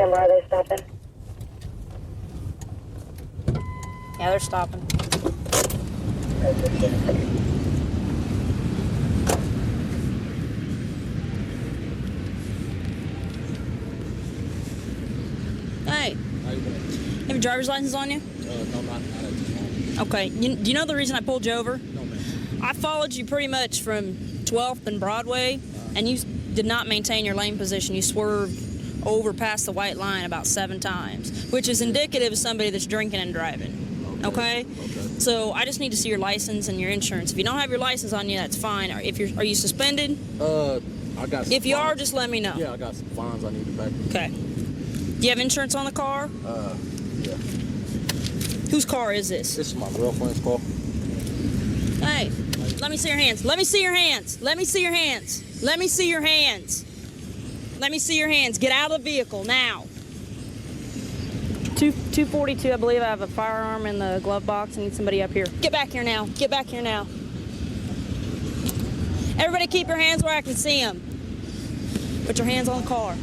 December, are they stopping? Yeah, they're stopping. Hey, How you doing? you have a driver's license on you? No, not at this moment. Okay. Do you know the reason I pulled you over? No, man. I followed you pretty much from 12th and Broadway, and you did not maintain your lane position. You swerved over past the white line about 7 times, which is indicative of somebody that's drinking and driving. Okay? So I just need to see your license and your insurance. If you don't have your license on you, that's fine. Are you suspended? I got some If you are, fines. just let me know. Yeah, I got some fines I need to pay. Okay. Do you have insurance on the car? Yeah. Whose car is this? This is my girlfriend's car. Hey, let me see your hands. Let me see your hands. Let me see your hands. Let me see your hands. Let me see your hands. Get out of the vehicle now. 242, I believe I have a firearm in the glove box. I need somebody up here. Get back here now. Get back here now. Everybody keep your hands where I can see them. Put your hands on the car.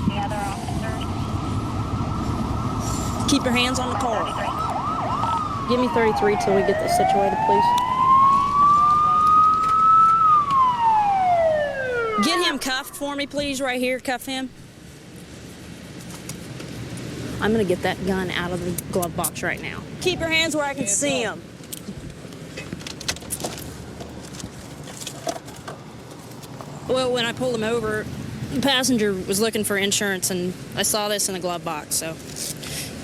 The other officers? Keep your hands on the car. Give me 33 till we get this situated, please. Get him cuffed for me, please, right here. Cuff him. I'm gonna get that gun out of the glove box right now. Keep your hands where I can see them. Well, when I pulled him over, the passenger was looking for insurance, and I saw this in the glove box, so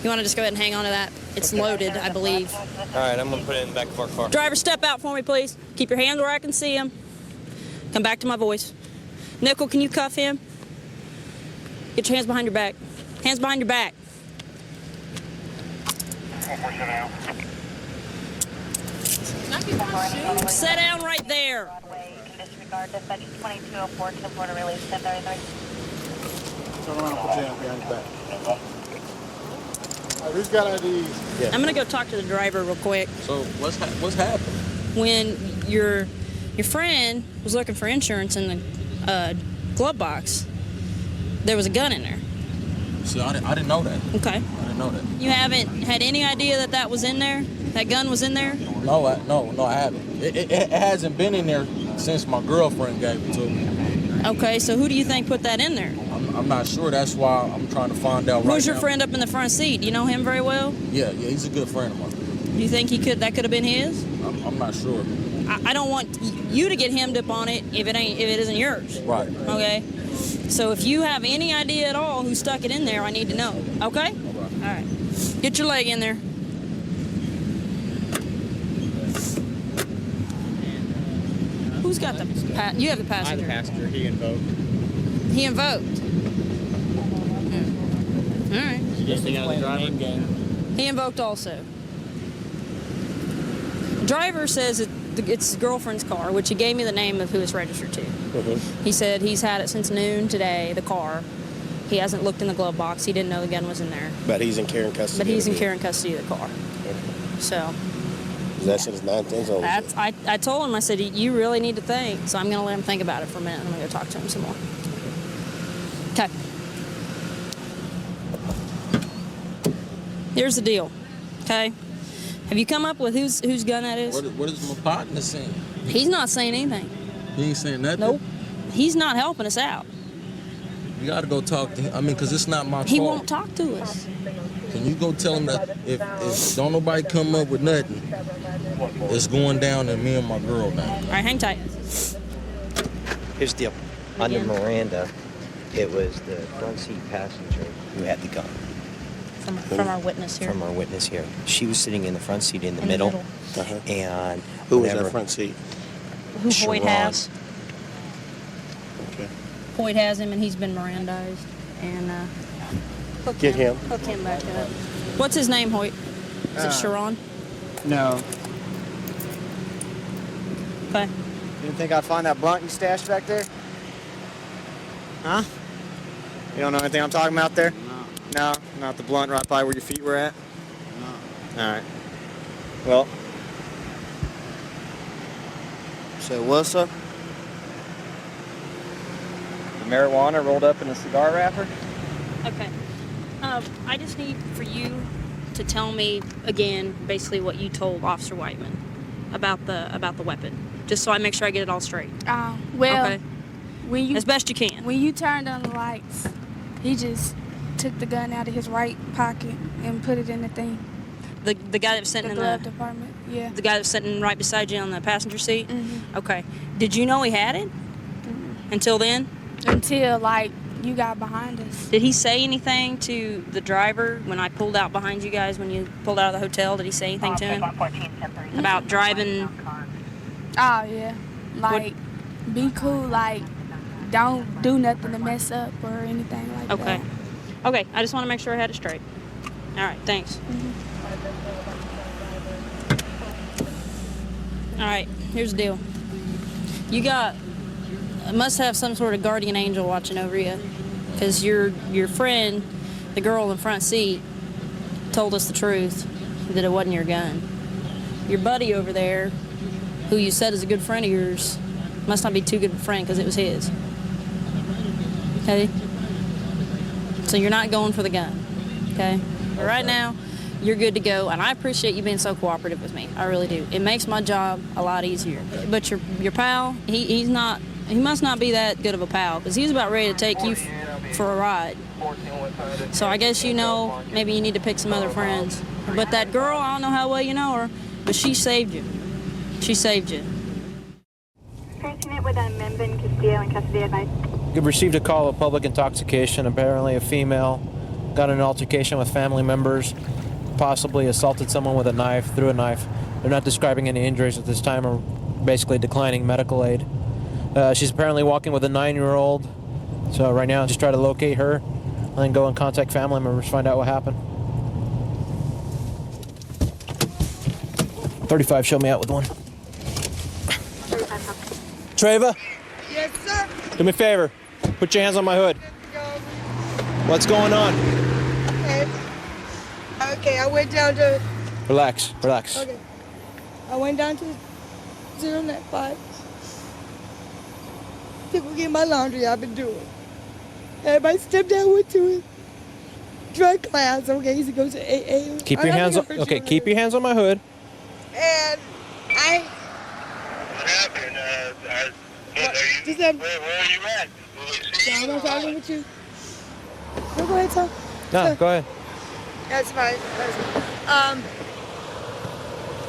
you want to just go ahead and hang on to that? It's loaded, I believe. All right, I'm gonna put it in the back of our car. Driver, step out for me, please. Keep your hands where I can see them. Come back to my voice. Nickel, can you cuff him? Get your hands behind your back. Hands behind your back. Sit down right there. Broadway, you can disregard dispatch 2204 to the Florida release 1033. Turn around and put your hand behind your back. All right, who's got IDs? Yeah. I'm gonna go talk to the driver real quick. So what's happening? When your friend was looking for insurance in the glove box, there was a gun in there. See, I didn't know that. Okay. I didn't know that. You haven't had any idea that that was in there? That gun was in there? No, I haven't. It hasn't been in there since my girlfriend gave it to me. Okay, so who do you think put that in there? I'm not sure. That's why I'm trying to find out right now. Who's your friend up in the front seat? Do you know him very well? Yeah, he's a good friend of mine. Do you think that could have been his? I'm not sure. I don't want you to get hemmed up on it if it isn't yours. Right. Okay. So if you have any idea at all who stuck it in there, I need to know. Okay? All right. Get your leg in there. Who's got the you have the passenger. I'm the passenger. He invoked. He invoked. All right. Just the driver. He invoked also. The driver says it's his girlfriend's car, which he gave me the name of who it's registered to. He said he's had it since noon today, the car. He hasn't looked in the glove box. He didn't know the gun was in there. But he's in care and custody. But he's in care and custody of the car. So That shit is 9 10 old. I told him, I said, you really need to think. So I'm going to let him think about it for a minute. I'm going to go talk to him some more. Okay. Here's the deal. Okay. Have you come up with whose gun that is? What is my partner saying? He's not saying anything. He ain't saying nothing? Nope. He's not helping us out. You gotta go talk to him. I mean, because it's not my He fault. won't talk to us. Can you go tell him that if don't nobody come up with nothing, it's going down to me and my girl now. All right, hang tight. Here's the deal. Under Miranda, it was the front seat passenger who had the gun. From our witness here. From our witness here. She was sitting in the front seat in the middle. And Who was whenever- that front seat? Who Hoyt has. Okay. Hoyt has him, and he's been Mirandized. And hook Get him. Hook him back up. What's his name, Hoyt? Is it Sharon? No. Okay. You didn't think I'd find that blunt you stashed back there? Huh? You don't know anything I'm talking about there? No. No? Not the blunt right by where your feet were at? No. Alright. Well. So what, sir? marijuana rolled up in a cigar wrapper. Okay. I just need for you to tell me again, basically what you told Officer Whiteman about the weapon, just so I make sure I get it all straight. Well, Okay. when you As best you can. when you turned on the lights, he just took the gun out of his right pocket and put it in the thing. The guy that was sitting The in glove the department. Yeah. guy that was sitting right beside you on the passenger seat. Mhm. Okay. Did you know he had it until then? Until like you got behind us. Did he say anything to the driver when I pulled out behind you guys when you pulled out of the hotel? Did he say anything to him about driving? Oh yeah. Like be cool. Like don't do nothing to mess up or anything like Okay. that. Okay. I just want to make sure I had it straight. All right. Thanks. All right. Here's the deal. You must have some sort of guardian angel watching over you, because your friend, the girl in the front seat, told us the truth that it wasn't your gun. Your buddy over there, who you said is a good friend of yours, must not be too good of a friend because it was his. Okay? So you're not going for the gun. Okay? But right now, you're good to go, and I appreciate you being so cooperative with me. I really do. It makes my job a lot easier. But your pal, he must not be that good of a pal, because he was about ready to take you for a ride. So I guess maybe you need to pick some other friends. But that girl, I don't know how well you know her, but she saved you. She saved you. Unit with Membin Castillo in custody advice. We've received a call of public intoxication. Apparently a female got in an altercation with family members, possibly assaulted someone with a knife, threw a knife. They're not describing any injuries at this time, or basically declining medical aid. She's apparently walking with a 9-year-old. So right now, just try to locate her and then go and contact family members, find out what happened. 35, show me out with one. Treva? Yes, sir. Do me a favor. Put your hands on my hood. What's going on? Okay, I went down to. Relax, relax. Okay. I went down to 095 to go get my laundry I've been doing. And my stepdad went to his drug class. Okay, he goes to AA. Keep your hands on. Okay, keep your hands on my hood. And I. What happened? Where are you at? I'm talking with you. No, go ahead, Tom. No, go ahead. That's fine.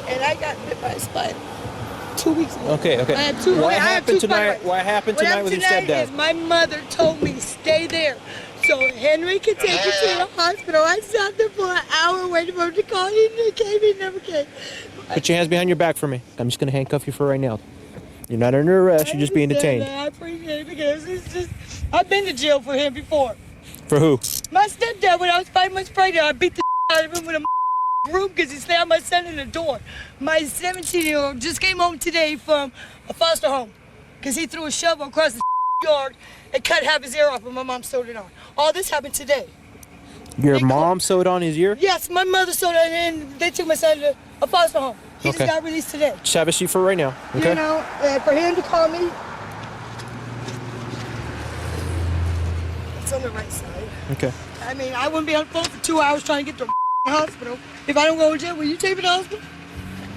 And I got bit by a spider 2 weeks ago. Okay. I have two. What I have happened two tonight? spider What happened bites. tonight with your What happened stepdad? tonight is my mother told me stay there, so Henry could take you to the hospital. I sat there for an hour waiting for him to call. He never came. Put your hands behind your back for me. I'm just gonna handcuff you for right now. You're not under arrest. You're just being detained. I appreciate it because it's just. I've been to jail for him before. For who? My stepdad, when I was 5 months pregnant, I beat the out of him with a broom because he slammed my son in the door. My 17-year-old just came home today from a foster home because he threw a shovel across the yard and cut half his ear off, and my mom sewed it on. All this happened today. Your mom sewed on his ear? Yes, my mother sewed it, and they took my son to a foster home. He Okay. just got released today. Just have a seat for right now. Okay. You know, and for him to call me, it's on the right side. Okay. I mean, I wouldn't be on the phone for 2 hours trying to get to the hospital. If I don't go to jail, will you take me to the hospital?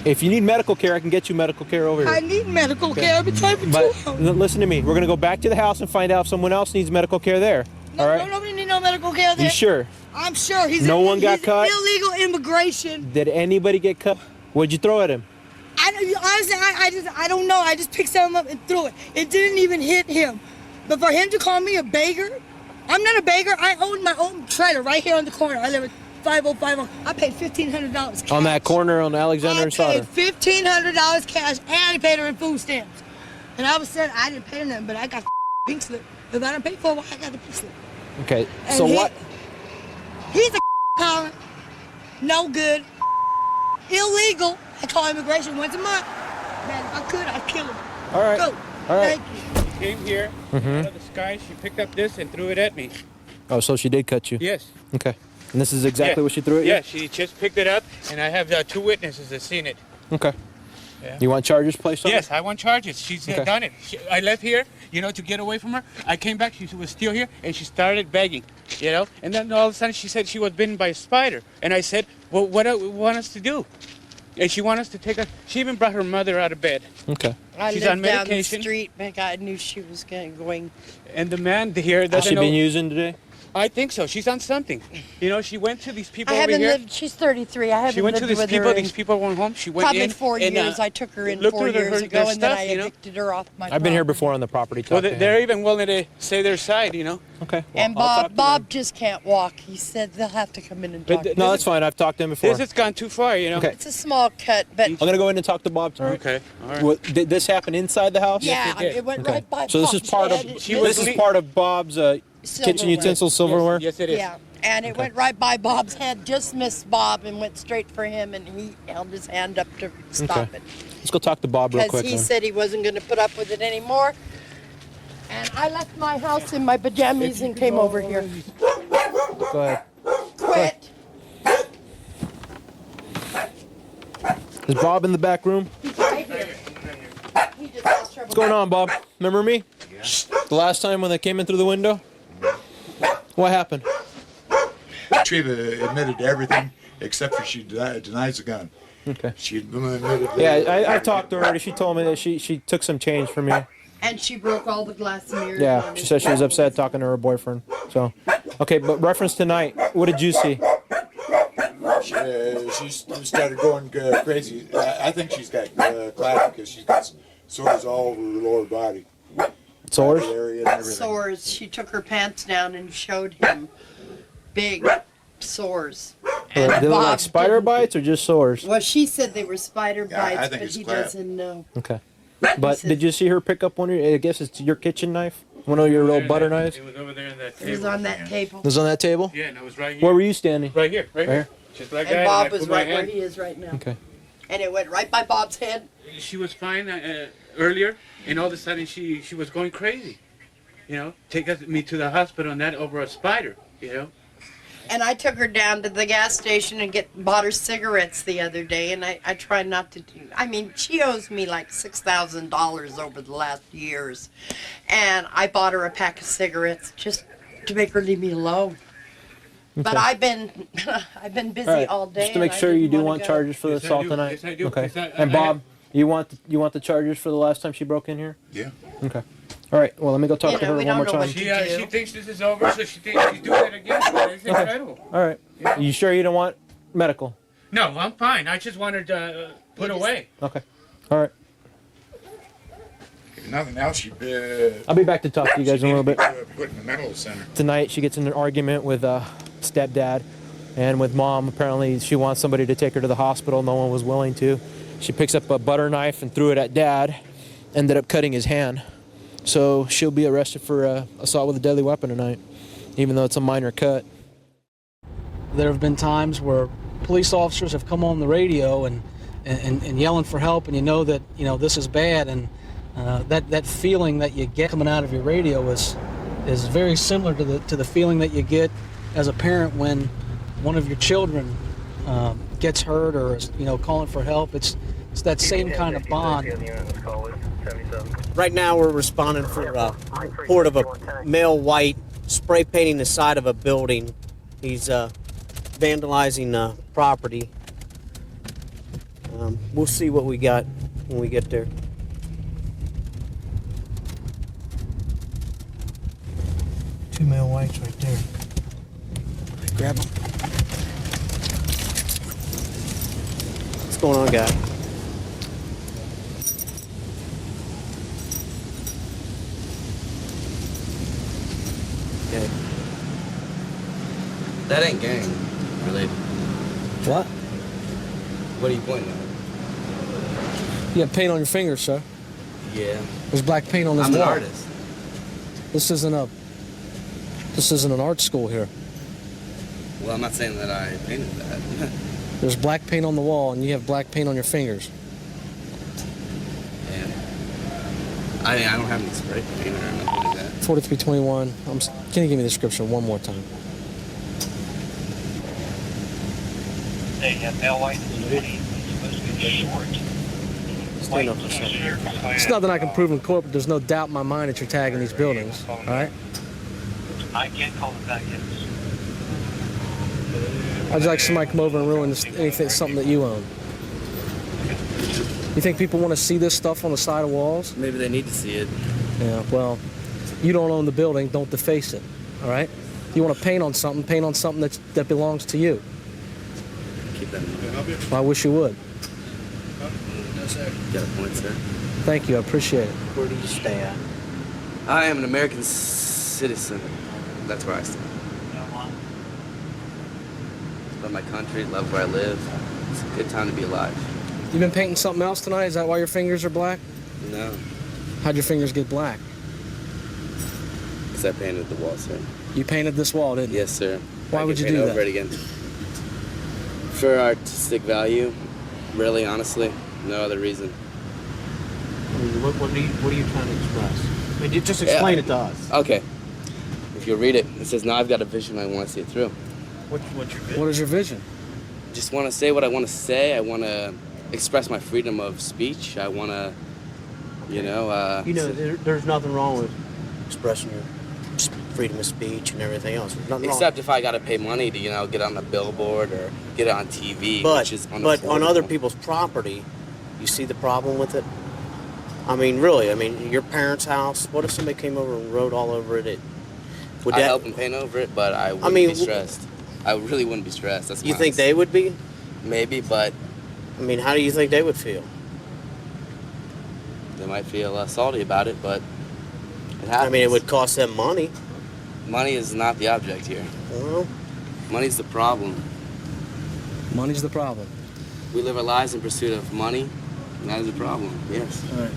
If you need medical care, I can get you medical care over here. I need medical care. I've been trying for 2 But hours. listen to me. We're gonna go back to the house and find out if someone else needs medical care there. All right? Nobody need no medical care there. You sure? I'm sure. No one got cut? Illegal immigration. Did anybody get cut? What'd you throw at him? Honestly, I don't know. I just picked something up and threw it. It didn't even hit him. But for him to call me a beggar, I'm not a beggar. I own my own trailer right here on the corner. I live at 5050. I paid $1,500 cash. On that corner on Alexander and I Sauter. paid $1,500 cash, and I paid her in food stamps. And I was saying I didn't pay her nothing, but I got the pink slip. If I didn't pay for it, I got the pink slip. Okay. And So what? He's a caller. No good. Illegal. I call immigration once a month. Man, if I could, I'd kill him. All right. Go. All right. Thank you. Came here out of the sky. She picked up this and threw it at me. Oh, so she did cut you? Yes. Okay. And this is exactly what she threw at you? Yeah, she just picked it up, and I have 2 witnesses that seen it. Okay. Yeah. You want charges placed on Yes, her? I want charges. She's Okay. done it. I left here, you know, to get away from her. I came back, she was still here, and she started begging, you know. And then all of a sudden she said she was bitten by a spider. And I said, well, what do you want us to do? And she wanted us to take her, she even brought her mother out of bed. Okay. I She's lived on down medication. the street. I knew she was going. And the man here Has doesn't she know. been using today? I think so. She's on something. You know, she went to these people I over haven't here. lived. She's 33. I haven't She went lived to these with people. her These in people went home. She went probably in. 4 and, years. I took her in looked 4 through years their ago, and then stuff, I you know? evicted her off my. I've been here property. before on the property. Well, talked to they're him. even willing to say their side, you know. Okay. And I'll talk to Bob them. just can't walk. He said they'll have to come in and But talk. th- No, that's fine. I've talked to him before. This has gone too far, you know. Okay. It's a small cut, but I'm gonna go in and talk to Bob tomorrow. Okay. All right. What, did this happen inside the house? yeah, it did. it went Okay. right by. So this is Bob's part of head. She It was this is le- part of Bob's kitchen Silverware. utensil silverware. Yes, it is. Yeah, and it went right by Bob's head, just missed Bob, and went straight for him, and he held his hand up to stop Okay. it. Let's go talk to Bob real Because quick. he then. said he wasn't going to put up with it anymore. And I left my house in my pajamas and came over here. Go ahead. Quit. Is Bob in the back room? He's right here. He just has trouble. What's going on, Bob? Remember me? The last time when they came in through the window? What happened? Triva admitted to everything except for she denies the gun. Okay. She admitted. Yeah, I talked to her already. She told me that she took some change from you. And she broke all the glass mirrors. Yeah, on she his said she was back. upset talking to her boyfriend. So, okay, but reference tonight. What did you see? She started going crazy. I think she's got clap because she's got sores all over her lower body. Sores? Body area and everything. Sores. She took her pants down and showed him big sores. They look like Bob spider didn't- bites or just sores? Well, she said they were spider Yeah, I bites, think but it's he clap. doesn't know. Okay. But did you see her pick up one of your, I guess it's your kitchen knife? One of your little butter knives? It was over there in that It was table. on that table. It was on that table? Yeah, and I was right here. Where were you standing? Right here. Right Right here. Just like that. And I Bob put was my right where hand- he is right now. Okay. And it went right by Bob's head. She was fine earlier, and all of a sudden she was going crazy. You know, take me to the hospital and that over a spider. You know. And I took her down to the gas station and bought her cigarettes the other day, and I try not to do. I mean, she owes me like $6,000 over the last years, and I bought her a pack of cigarettes just to make her leave me alone. But Okay. I've been busy All right. all day. Just to make and I sure you didn't do wanna want go. charges for the Yes, I assault do. tonight? Yes, I do. Okay. Yes, I- And I- Bob, you want the charges for the last time she broke in here? Yeah. Okay. All right. Well, let me go talk You to know, her we one don't more know time. what She thinks this is over, so she thinks she's doing it again. It's incredible. All right. You sure you don't want medical? No, I'm fine. I just wanted to put away. Okay. All right. If nothing else, she I'll be back to talk to you guys in a little bit. put in the mental center. Tonight she gets in an argument with stepdad and with mom. Apparently she wants somebody to take her to the hospital. No one was willing to. She picks up a butter knife and threw it at dad. Ended up cutting his hand. So she'll be arrested for assault with a deadly weapon tonight, even though it's a minor cut. There have been times where police officers have come on the radio and yelling for help, and you know that this is bad, and that feeling that you get coming out of your radio is very similar to the feeling that you get as a parent when one of your children gets hurt or is calling for help. It's that same kind of bond. Right now we're responding for a report of a male white spray painting the side of a building. He's vandalizing property. We'll see what we got when we get there. Two male whites right there. Grab them. What's going on, guy? Okay. That ain't gang related. What? What are you pointing at? You have paint on your fingers, sir. Yeah. There's black paint on this I'm an wall. artist. This isn't an art school here. Well, I'm not saying that I painted that. There's black paint on the wall, and you have black paint on your fingers. Yeah. I don't have any spray paint or nothing like that. 4321. Can you give me the description one more time? They have male white 20, supposed to be short. Stand up for a second. It's nothing I can prove in court, but there's no doubt in my mind that you're tagging these buildings. All right? I can't call it back yet. I'd like somebody to come over and ruin something that you own. You think people want to see this stuff on the side of walls? Maybe they need to see it. Yeah, well, you don't own the building, don't deface it, all right? You want to paint on something that belongs to you. Keep that in mind. Well, I wish you would. No, sir. Got a point, sir. Thank you, I appreciate it. Where do you stay at? I am an American citizen. That's where I stay. Love my country, love where I live. It's a good time to be alive. You been painting something else tonight? Is that why your fingers are black? No, How'd your fingers get black? because I painted the wall, sir. You painted this wall, didn't you? Yes, sir. Why I would could you do paint that? over it again. For artistic value, really, honestly, no other reason. I mean, what are you trying to express? I mean, just explain it to us. Okay. If you read it, it says, now I've got a vision, I want to see it through. What's your vision? What is your vision? Just want to say what I want to say. I want to express my freedom of speech. I want to, there's nothing wrong with expressing your freedom of speech and everything else. There's nothing wrong. Except if I got to pay money to, get on a billboard or get it on TV, which is but on other people's property, you see the problem with it? I mean, really, your parents' house, what if somebody came over and wrote all over it? I'd help them paint over it, but I wouldn't be stressed. I really wouldn't be stressed. That's you think they would be? Maybe, but... how do you think they would feel? They might feel salty about it, but it happens. It would cost them money. Money is not the object here. Well... Money's the problem. Money's the problem. We live our lives in pursuit of money, and that is a problem, yes. All right.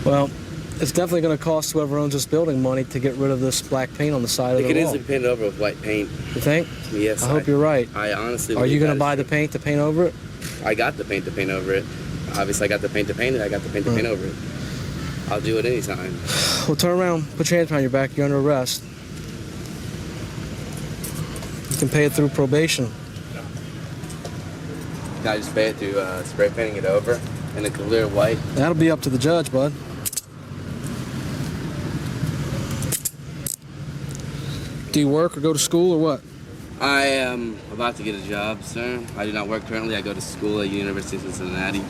Well, it's definitely going to cost whoever owns this building money to get rid of this black paint on the side of the wall. It could easily be painted over with white paint. You think? Yes. I hope you're right. I honestly Are you going to buy the paint to paint over it? I got the paint to paint over it. Obviously, I got the paint to paint it. I got the paint to paint over it. I'll do it anytime. Well, turn around. Put your hands behind your back. You're under arrest. You can pay it through probation. Can I just pay it through spray painting it over in a clear white? That'll be up to the judge, bud. Do you work or go to school or what? I am about to get a job, sir. I do not work currently. I go to school at University of Cincinnati.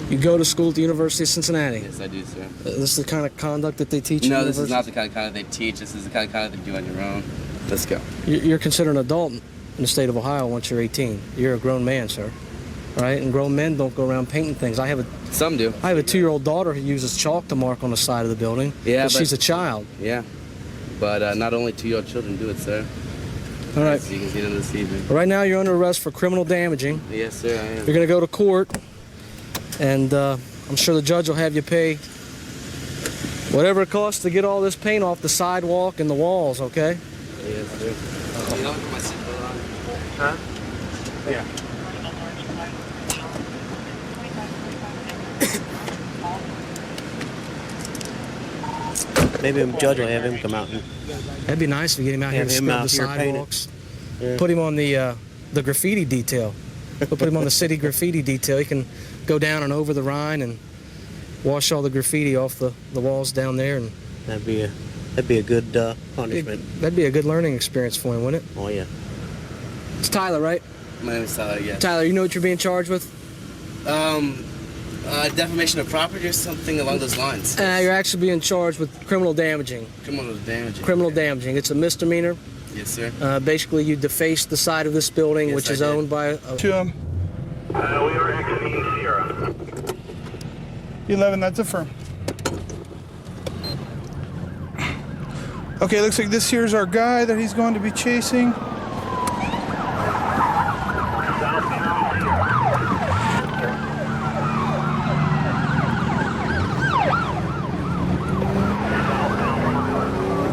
You go to school at the University of Cincinnati? Yes, I do, sir. This is the kind of conduct that they teach No, at this is not the kind of conduct they teach. This is the kind of conduct they do on your own. Let's go. You're considered an adult in the state of Ohio once you're 18. You're a grown man, sir. Right? And grown men don't go around painting things. Some do. I have a 2-year-old daughter who uses chalk to mark on the side of the building. Yeah, but she's a child. Yeah. But not only 2-year-old children do it, sir. All right. As you can see them this evening. Right now, you're under arrest for criminal damaging. Yes, sir, I am. You're going to go to court, and I'm sure the judge will have you pay whatever it costs to get all this paint off the sidewalk and the walls, okay? Yes, sir. You know, put my seatbelt on. Huh? Yeah. Maybe the judge will have him come out and... That'd be nice if we get him out here to scrub the sidewalks. Put him on the graffiti detail. We'll put him on the city graffiti detail. He can go down and over the Rhine and wash all the graffiti off the walls down there. And that'd be a good punishment. That'd be a good learning experience for him, wouldn't it? Oh, yeah. It's Tyler, right? My name is Tyler, yes. Tyler, you know what you're being charged with? Defamation of property or something along those lines. You're actually being charged with criminal damaging. Criminal damaging. Criminal damaging. It's a misdemeanor. Yes, sir. Basically, you defaced the side of this building, Yes, which I is did. owned by a... To him. We are exiting Sierra. 11, that's affirmed. Okay, looks like this here's our guy that he's going to be chasing.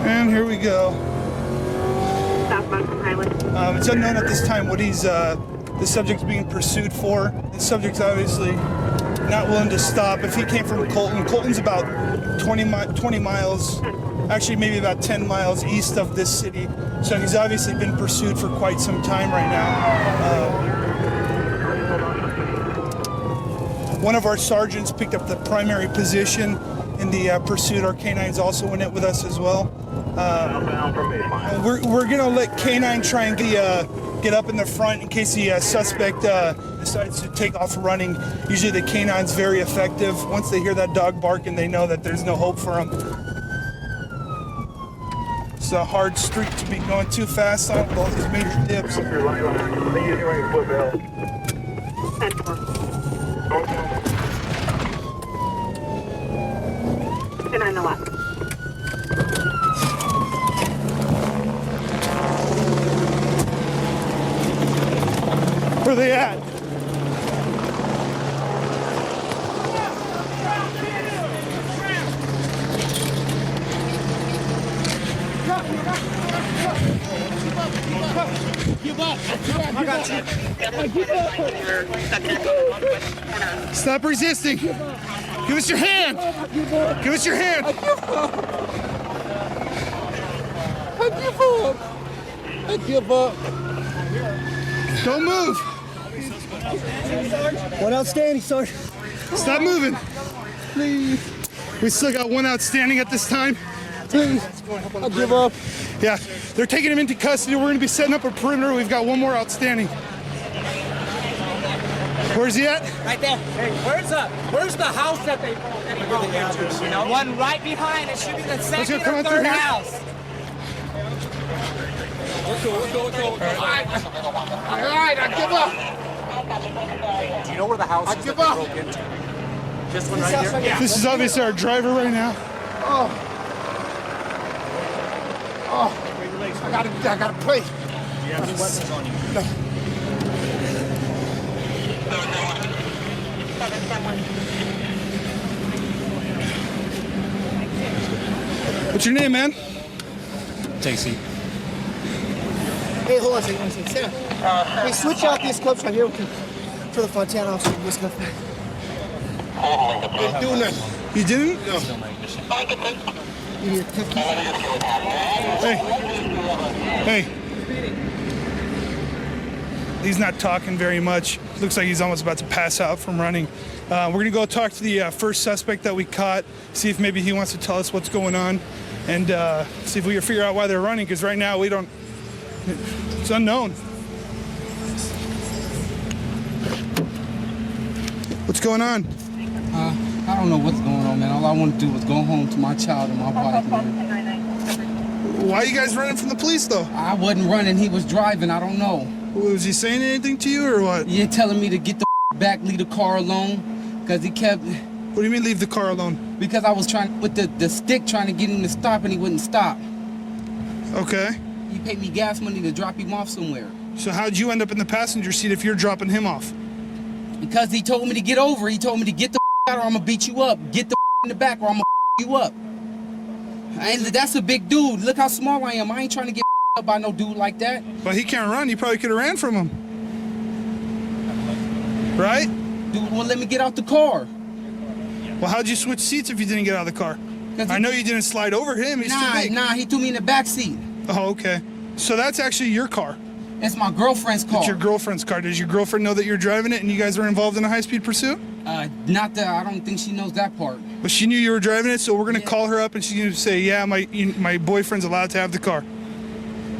And here we go. It's unknown at this time what the subject's being pursued for. The subject's obviously not willing to stop. If he came from Colton, Colton's about 20 miles, actually maybe about 10 miles east of this city. So he's obviously been pursued for quite some time right now. One of our sergeants picked up the primary position in the pursuit. Our canines also in it with us as well. We're gonna let K9 try and get up in the front in case the suspect decides to take off running. Usually the K9's very effective. Once they hear that dog barking, they know that there's no hope for them. It's a hard street to be going too fast on with all these major dips. Where are they at? Give up. I got you. Stop resisting. Give us your hand. Give us your hand. I give up. I give up. Don't move. One outstanding, Sergeant. Stop moving. Please. We still got one outstanding at this time. Please. I give up. Yeah, they're taking him into custody. We're going to be setting up a perimeter. We've got one more outstanding. Where's he at? Right there. Hey, where's the house that they broke into? You know, one right behind. It should be the second or third house. Let's go. All right, I give up. Do you know where the house is that they broke into? This one right here? Yeah. This is obviously our driver right now. Oh, I gotta play. Do you have any weapons on you? No. What's your name, man? Stacy. Hey, hold on a second. Sit down. Hey, switch out these clips right here for the Fontana officer. What's going on? Didn't do nothing. You didn't? No. Hey. He's not talking very much. Looks like he's almost about to pass out from running. We're going to go talk to the first suspect that we caught, see if maybe he wants to tell us what's going on, and see if we can figure out why they're running, because right now we don't, it's unknown. What's going on? I don't know what's going on, man. All I want to do is go home to my child and my bike, man. Why are you guys running from the police, though? I wasn't running. He was driving. I don't know. Was he saying anything to you, or what? Yeah, telling me to get the back, leave the car alone, because he kept... What do you mean, leave the car alone? Because I was trying, with the stick, trying to get him to stop, and he wouldn't stop. Okay. He paid me gas money to drop him off somewhere. So how'd you end up in the passenger seat if you're dropping him off? Because he told me to get over. He told me to get the out or I'm gonna beat you up. Get the in the back or I'm gonna you up. And that's a big dude. Look how small I am. I ain't trying to get up by no dude like that. But he can't run. You probably could have ran from him. Right? Dude won't let me get out the car. Well, how'd you switch seats if you didn't get out of the car? I know you didn't slide over him. He's too big. Nah, he threw me in the back seat. Oh, okay. So that's actually your car. It's my girlfriend's car. It's your girlfriend's car. Does your girlfriend know that you're driving it and you guys were involved in a high-speed pursuit? Not that. I don't think she knows that part. But she knew you were driving it, so we're gonna call her up and she's gonna say, yeah, my boyfriend's allowed to have the car.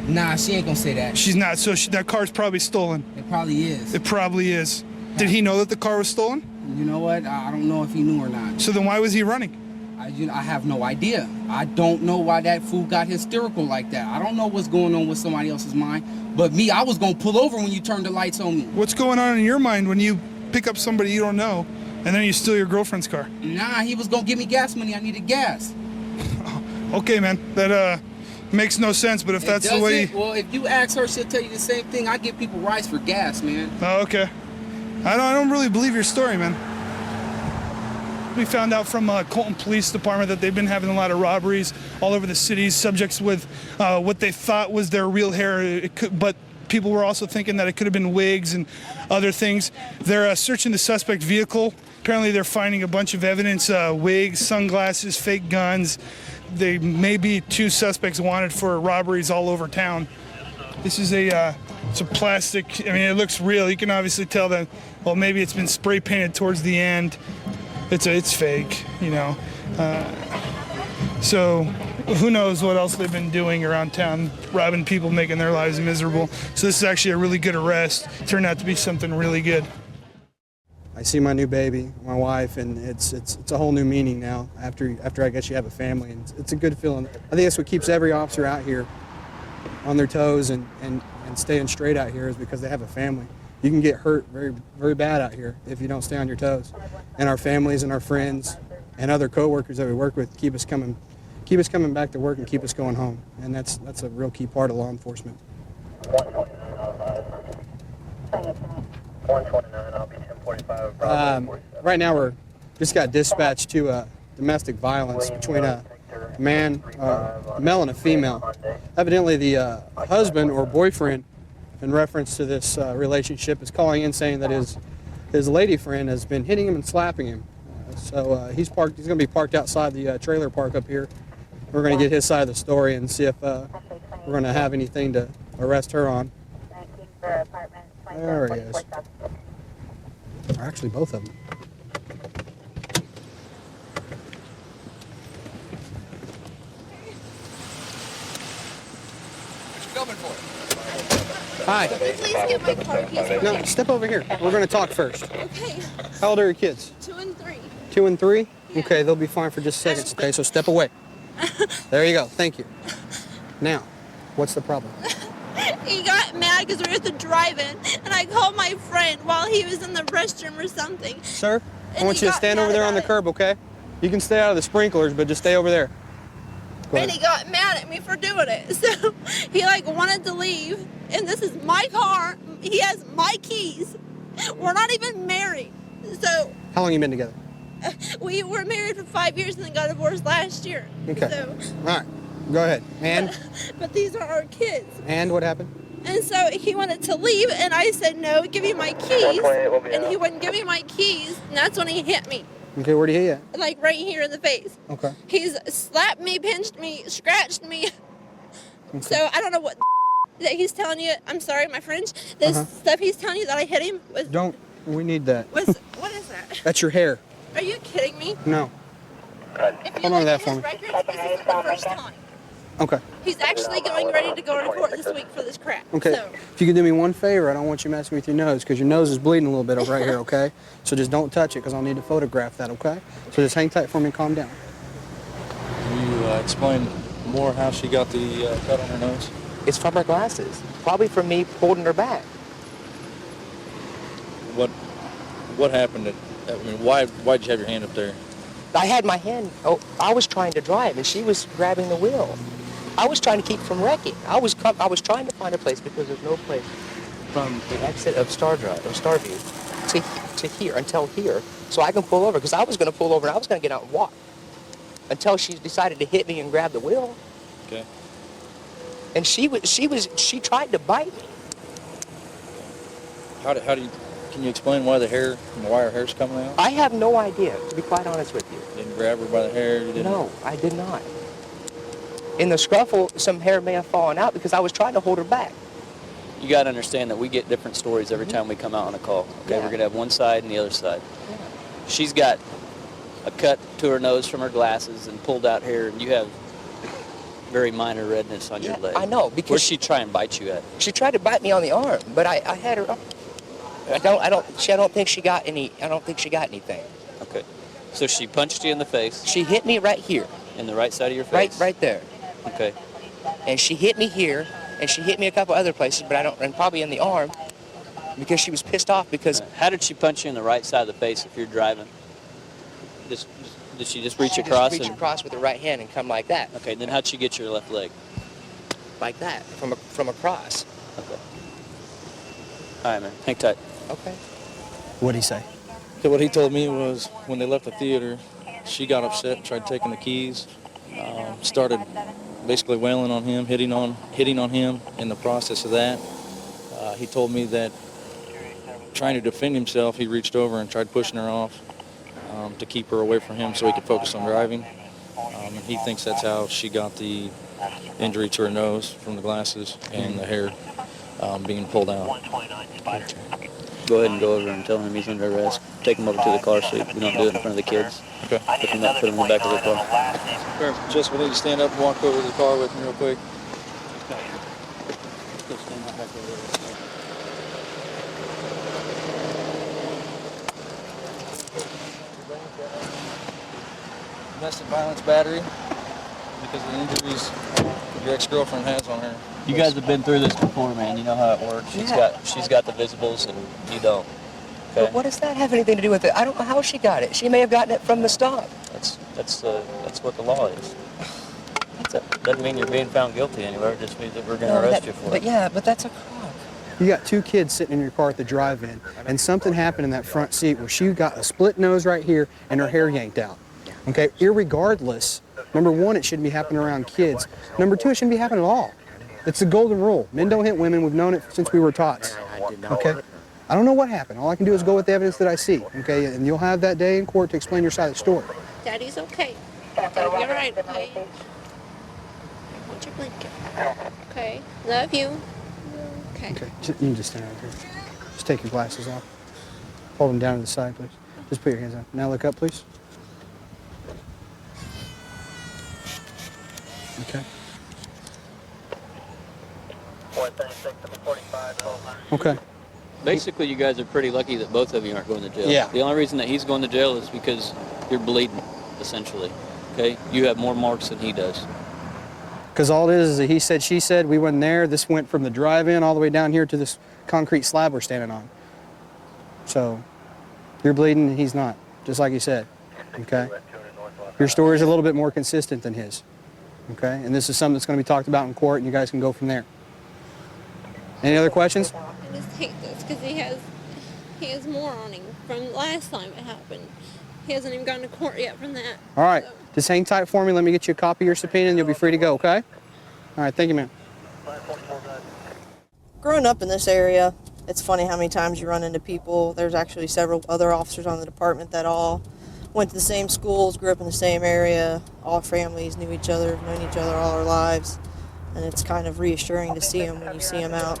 Nah, she ain't gonna say that. She's not. So that car's probably stolen. It probably is. It probably is. Did he know that the car was stolen? You know what? I don't know if he knew or not. So then why was he running? I have no idea. I don't know why that fool got hysterical like that. I don't know what's going on with somebody else's mind. But me, I was gonna pull over when you turned the lights on me. What's going on in your mind when you pick up somebody you don't know and then you steal your girlfriend's car? Nah, he was gonna give me gas money. I needed gas. Okay, man. That makes no sense, but if that's the way... Well, if you ask her, she'll tell you the same thing. I give people rides for gas, man. Oh, okay. I don't really believe your story, man. We found out from Colton Police Department that they've been having a lot of robberies all over the city, subjects with what they thought was their real hair, but people were also thinking that it could have been wigs and other things. They're searching the suspect vehicle. Apparently they're finding a bunch of evidence, wigs, sunglasses, fake guns. They may be two suspects wanted for robberies all over town. This is a It's a plastic. I mean, it looks real. You can obviously tell that. Well, maybe it's been spray painted towards the end. It's fake, you know. So who knows what else they've been doing around town, robbing people, making their lives miserable. So this is actually a really good arrest. Turned out to be something really good. I see my new baby, my wife, and it's a whole new meaning now after I guess you have a family, and it's a good feeling. I think that's what keeps every officer out here on their toes and staying straight out here, is because they have a family. You can get hurt very, very bad out here if you don't stay on your toes. And our families and our friends and other coworkers that we work with keep us coming back to work and keep us going home. And that's a real key part of law enforcement. 129, I'll be 1045. Right now we're just got dispatched to domestic violence between a man, a male and a female. Evidently the husband or boyfriend, in reference to this relationship, is calling in saying that his lady friend has been hitting him and slapping him. So he's going to be parked outside the trailer park up here. We're going to get his side of the story and see if we're going to have anything to arrest her on. There he is. Or actually, both of them. Hi. Can you please get my car keys? No, step over here. We're going to talk first. Okay. How old are your kids? 2 and 3. 2 and 3? Yeah. Okay, they'll be fine for just seconds. Okay, so step away. There you go. Thank you. Now, what's the problem? He got mad because we were at the drive-in, and I called my friend while he was in the restroom or something. Sir, I want you to stand over there on the curb, okay? You can stay out of the sprinklers, but just stay over there. Go And ahead. he got mad at me for doing it. So he wanted to leave, and this is my car. He has my keys. We're not even married. So How long you been together? we were married for 5 years and then got divorced last year. Okay. So, All right. Go ahead. And but these are our kids. and what happened? And so he wanted to leave, and I said, no, give me my keys. And he wouldn't give me my keys, and that's when he hit me, Okay, where'd he hit you like right here in the face. at? Okay. He's slapped me, pinched me, scratched me. Okay. So I don't know what that he's telling you. I'm sorry, my French. This stuff he's telling you that I hit him was, We need that. what is that? That's your hair. Are you kidding me? No. If you Hold on to look that at for his me. records, this isn't the first time. Okay. He's actually ready to go to court this week for this crap. Okay. So, If you could do me one favor, I don't want you messing with your nose, because your nose is bleeding a little bit over right here, okay? So just don't touch it, because I'll need to photograph that, okay? So just hang tight for me and calm down. Can you explain more how she got the cut on her nose? It's from her glasses. Probably from me holding her back. What happened? Why'd you have your hand up there? I had my hand, I was trying to drive and she was grabbing the wheel. I was trying to keep from wrecking. I was trying to find a place because there's no place from the exit of Starview to here, until here, so I can pull over, because I was going to pull over and I was going to get out and walk until she decided to hit me and grab the wheel. Okay. And she tried to bite me. Can you explain why her hair's coming out? I have no idea, to be quite honest with you. You didn't grab her by the hair? You didn't? No, I did not. In the scuffle, some hair may have fallen out because I was trying to hold her back. You got to understand that we get different stories every time we come out on a call. Okay, Yeah. we're going to have one side and the other side. She's got a cut to her nose from her glasses and pulled out hair, and you have very minor redness on your leg. I know, because Where'd she try and bite you at? She tried to bite me on the arm, but I had her. I don't think she got anything. Okay. So she punched you in the face. She hit me right here. In the right side of your face? Right there. Okay. And she hit me here, and she hit me a couple other places, but and probably in the arm, because she was pissed off because. How did she punch you in the right side of the face if you're driving? Did she just reach across? Reach across with her right hand and come like that. Okay, then how'd she get your left leg? Like that, from across. Okay. All right, man. Hang tight. Okay. What'd he say? So what he told me was when they left the theater, she got upset, tried taking the keys, started basically wailing on him, hitting on him. In the process of that, he told me that trying to defend himself, he reached over and tried pushing her off to keep her away from him so he could focus on driving. And he thinks that's how she got the injury to her nose from the glasses and the hair. being pulled out. Go ahead and go over and tell him he's under arrest. Take him over to the car so we don't do it in front of the kids. Okay. Put him in the back of the car. Just we need to stand up and walk over to the car with me real quick. Domestic violence battery because of the injuries your ex-girlfriend has on her. You guys have been through this before, man. You know how it works. She's got the visibles and you don't. Okay? But what does that have anything to do with it? I don't know how she got it. She may have gotten it from the stop. That's what the law is. Doesn't mean you're being found guilty anywhere. It just means that we're going to arrest you for But it. yeah, but that's a crock. You got 2 kids sitting in your car at the drive-in, and something happened in that front seat where she got a split nose right here and her hair yanked out. Okay, irregardless, number 1, it shouldn't be happening around kids. Number 2, it shouldn't be happening at all. It's the golden rule. Men don't hit women. We've known it since we were tots. Okay? I don't know what happened. All I can do is go with the evidence that I see. Okay? And you'll have that day in court to explain your side of the story. Daddy's okay. You're right, okay? What's your blanket? Okay. Love you. Okay. Okay, you can just stand right here. Just take your glasses off. Hold them down to the side, please. Just put your hands up. Now look up, please. Okay. 436-45. Okay. Basically, you guys are pretty lucky that both of you aren't going to jail. Yeah. The only reason that he's going to jail is because you're bleeding, essentially. Okay? You have more marks than he does. Because all it is a he said, she said. We went there. This went from the drive-in all the way down here to this concrete slab we're standing on. So you're bleeding and he's not, just like you said. Okay? Your story is a little bit more consistent than his. Okay? And this is something that's going to be talked about in court, and you guys can go from there. Any other questions? I just hate this because he has more on him from last time it happened. He hasn't even gone to court yet from that. All right. Just hang tight for me. Let me get you a copy of your subpoena, and you'll be free to go, okay? All right. Thank you, ma'am. Growing up in this area, it's funny how many times you run into people. There's actually several other officers on the department that all went to the same schools, grew up in the same area, all families knew each other, known each other all our lives, and it's kind of reassuring to see them when you see them out.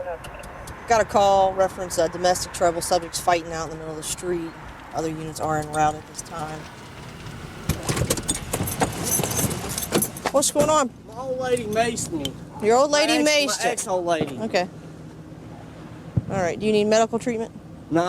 Got a call, reference domestic trouble, subjects fighting out in the middle of the street. Other units are en route at this time. What's going on? My old lady maced me. Your old lady maced you? My ex-old lady. Okay. All right, do you need medical treatment? No,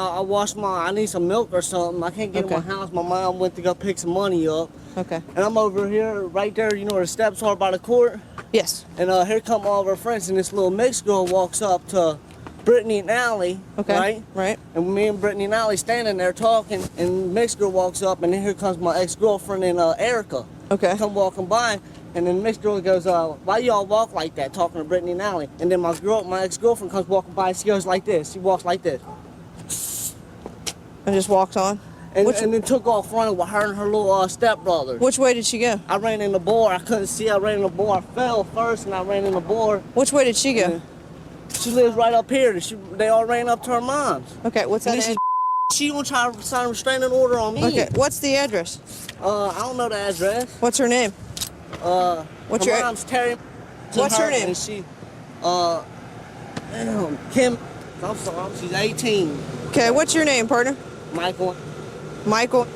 I need some milk or something. I can't get in my house. My mom went to go pick some money up. Okay. And I'm over here, right there, you know where the steps are by the court? Yes. And here come all of our friends, and this little mixed girl walks up to Brittany and Allie, Okay. Right? And me and Brittany and Allie standing there talking, and mixed girl walks up, and then here comes my ex-girlfriend and Erica. Okay. Come walking by, and then mixed girl goes, why y'all walk like that, talking to Brittany and Allie? And then my ex-girlfriend comes walking by, and she goes like this. She walks like this. And just walks on? And then took off running with her and her little stepbrother. Which way did she go? I ran in the board. I couldn't see. I ran in the board. I fell first, and I ran in the board. Which way did she go? She lives right up here. They all ran up to her mom's. Okay, what's that? She gonna try to sign a restraining order on me. Okay, what's the address? I don't know the address. What's her name? What's her mom's Terry. What's her name? And she, Kim. I'm sorry, she's 18. Okay, what's your name, partner? Michael. Michael.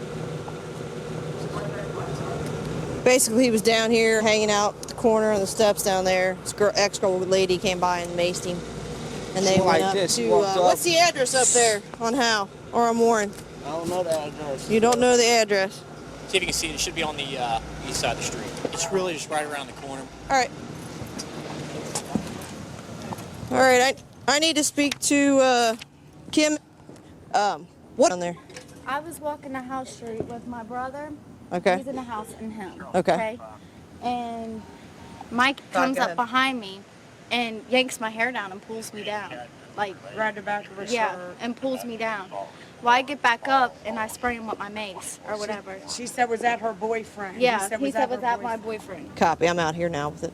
Basically, he was down here hanging out the corner on the steps down there. His ex-girl lady came by and maced him. And they went up to, what's the address up there on Howe or on Warren? I don't know the address. You don't know the address? See if you can see it. It should be on the east side of the street. It's really just right around the corner. All right. All right, I need to speak to Kim. What on there? I was walking the house street with my brother. Okay. He's in the house and him. Okay. And Mike comes go up ahead. behind me and yanks my hair down and pulls me down. Like Right the back of her yeah, shirt. and pulls me down. Well, I get back up and I spray him with my mace or whatever. She said was that her boyfriend? Yeah, he said was that my boyfriend. Copy. I'm out here now with it.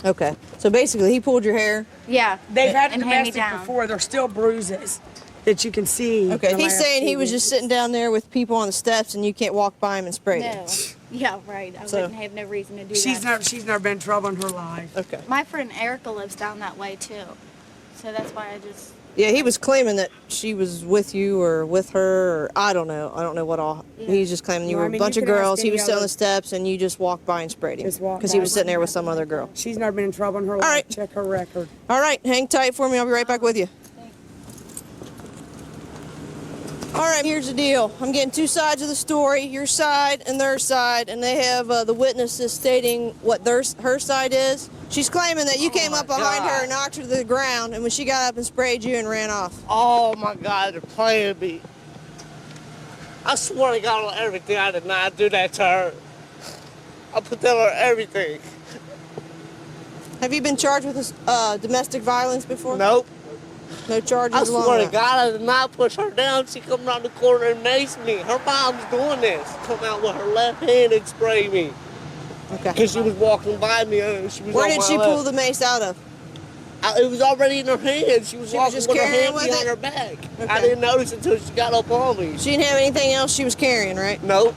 Okay. So basically, he pulled your hair. Yeah. They've had and hand me domestic down. before. There's still bruises that you can see. Okay. the He's last saying he few was just weeks. sitting down there with people on the steps, and you can't walk by him and spray No. them. Yeah, right. I So- wouldn't have no reason to do She's that. never been in trouble in her life. Okay. My friend Erica lives down that way too, so that's why I just. Yeah, he was claiming that she was with you or with her, or I don't know. I don't know what all. He's just claiming you No, were I mean, a bunch you of can ask girls. He any was sitting on other- the steps, and you just walked by and sprayed him Just walked because he by. was sitting there with some other girl. She's never been in trouble in her life. right. Check her record. All right, hang tight for me. I'll be right back with you. All right, here's the deal. I'm getting two sides of the story, your side and their side, and they have the witnesses stating what her side is. She's claiming that you came up behind her and knocked her to the ground, and when she got up and sprayed you and ran off. Oh my God, they're playing me. I swear to God on everything, I did not do that to her. I put that on everything. Have you been charged with domestic violence before? Nope. No charges I along swear to that? God, I did not push her down. She come around the corner and maced me. Her mom's doing this. Come out with her left hand and spray me. Okay. Because she was walking by me and she was Where on did my she left. pull the mace out of? It was already in her hand. She was She was walking just with her carrying hand with behind it? her back. Okay. I didn't notice until she got up on me. She didn't have anything else she was carrying, right? Nope.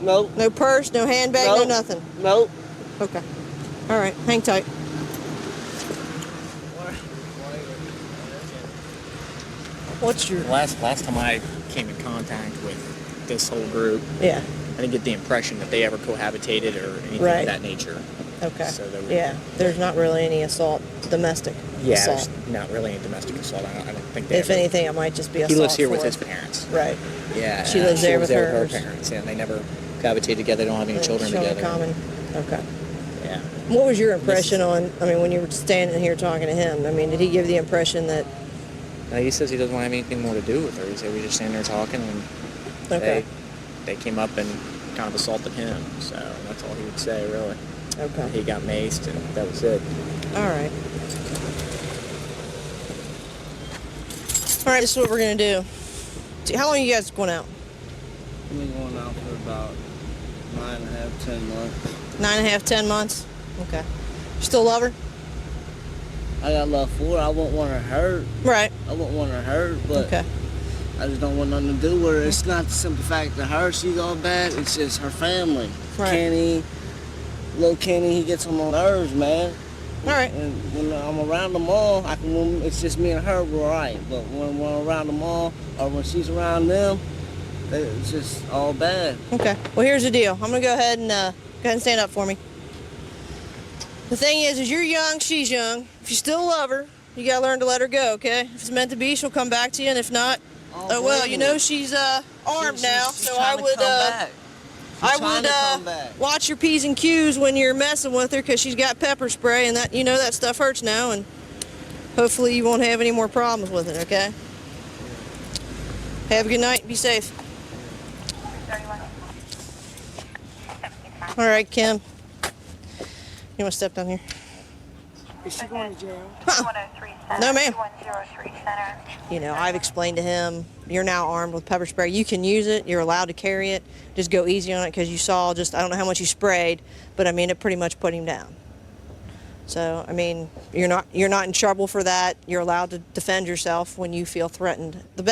Nope. No purse, no handbag, no Nope. nothing? Nope. Okay. All right, hang tight. What's your... Last time I came in contact with this whole group, Yeah. I didn't get the impression that they ever cohabitated or anything Right. of that nature. Okay. So there were, Yeah, there's not really any assault, domestic yeah, assault. there's not really any domestic assault. I don't think they If ever, anything, it might just be assault. He lives here with for- his parents. Right. Yeah. She lives there with her hers. parents. Yeah, they never cohabitated together. They don't have any children Children together. common. Okay. Yeah. What was your impression on, I mean, when you were standing here talking to him, I mean, did he give the impression that... He says he doesn't want to have anything more to do with her. He said we just standing there talking, and Okay. they came up and kind of assaulted him. So that's all he would say, really. Okay. He got maced, and that was it. All right. All right, this is what we're going to do. See, how long are you guys going out? I've been going out for about 9.5, 10 months. 9.5, 10 months? Okay. You still love her? I got love for her. I wouldn't want her hurt. Right. I wouldn't want her hurt, but Okay. I just don't want nothing to do with her. It's not the simple fact that her, she's all bad. It's just her family. Right. Kenny, little Kenny, he gets on my nerves, man. All right. And when I'm around them all, it's just me and her, we're all right. But when I'm around them all, or when she's around them, it's just all bad. Okay. Well, here's the deal. I'm going to go ahead and stand up for me. The thing is you're young, she's young. If you still love her, you got to learn to let her go, okay? If it's meant to be, she'll come back to you, and if not, well, you know she's armed now, so I would watch your P's and Q's when you're messing with her, because she's got pepper spray, and that, you know, that stuff hurts now, and hopefully you won't have any more problems with it, okay? Have a good night. Be safe. All right, Kim. You want to step down here? Is she going to jail? No, ma'am. You know, I've explained to him, you're now armed with pepper spray. You can use it. You're allowed to carry it. Just go easy on it, because you saw just, I don't know how much you sprayed, but I mean, it pretty much put him down. So, I mean, you're not in trouble for that. You're allowed to defend yourself when you feel threatened. The best